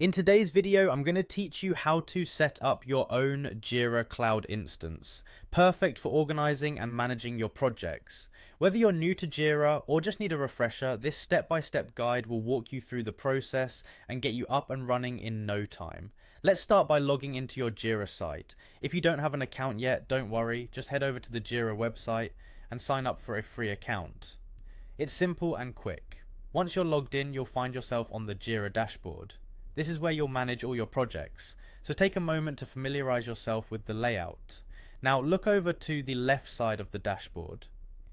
In today's video, I'm going to teach you how to set up your own Jira Cloud instance, perfect for organizing and managing your projects. Whether you're new to Jira or just need a refresher, this step-by-step guide will walk you through the process and get you up and running in no time. Let's start by logging into your Jira site. If you don't have an account yet, don't worry, just head over to the Jira website and sign up for a free account. It's simple and quick. Once you're logged in, you'll find yourself on the Jira dashboard. This is where you'll manage all your projects, so take a moment to familiarize yourself with the layout. Now look over to the left side of the dashboard.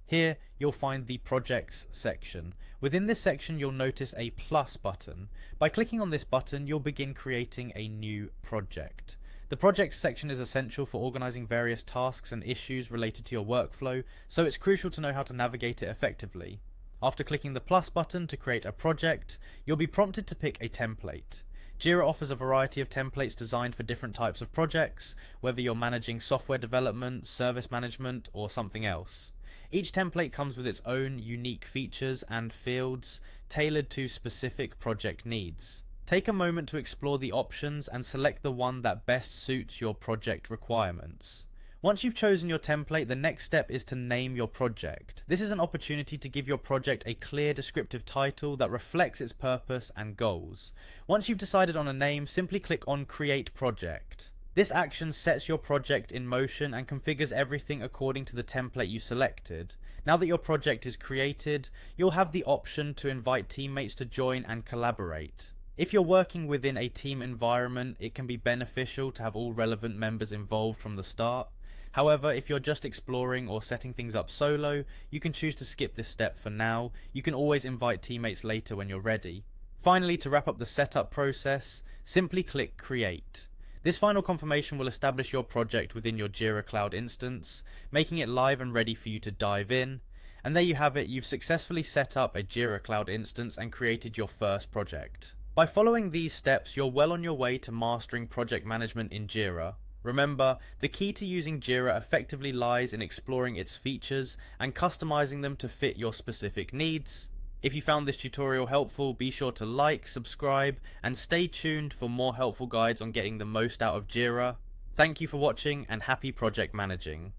Here you'll find the Projects section. Within this section you'll notice a plus button. By clicking on this button you'll begin creating a new project. The Projects section is essential for organizing various tasks and issues related to your workflow, so it's crucial to know how to navigate it effectively. After clicking the plus button to create a project, you'll be prompted to pick a template. Jira offers a variety of templates designed for different types of projects, whether you're managing software development, service management, or something else. Each template comes with its own unique features and fields tailored to specific project needs. Take a moment to explore the options and select the one that best suits your project requirements. Once you've chosen your template, the next step is to name your project. This is an opportunity to give your project a clear descriptive title that reflects its purpose and goals. Once you've decided on a name, simply click on Create Project. This action sets your project in motion and configures everything according to the template you selected. Now that your project is created, you'll have the option to invite teammates to join and collaborate. If you're working within a team environment, it can be beneficial to have all relevant members involved from the start. However, if you're just exploring or setting things up solo, you can choose to skip this step for now. You can always invite teammates later when you're ready. Finally, to wrap up the setup process, simply click Create. This final confirmation will establish your project within your Jira Cloud instance, making it live and ready for you to dive in. And there you have it, you've successfully set up a Jira Cloud instance and created your first project. By following these steps, you're well on your way to mastering project management in Jira. Remember, the key to using Jira effectively lies in exploring its features and customizing them to fit your specific needs. If you found this tutorial helpful, be sure to like, subscribe, and stay tuned for more helpful guides on getting the most out of Jira. Thank you for watching and happy project managing.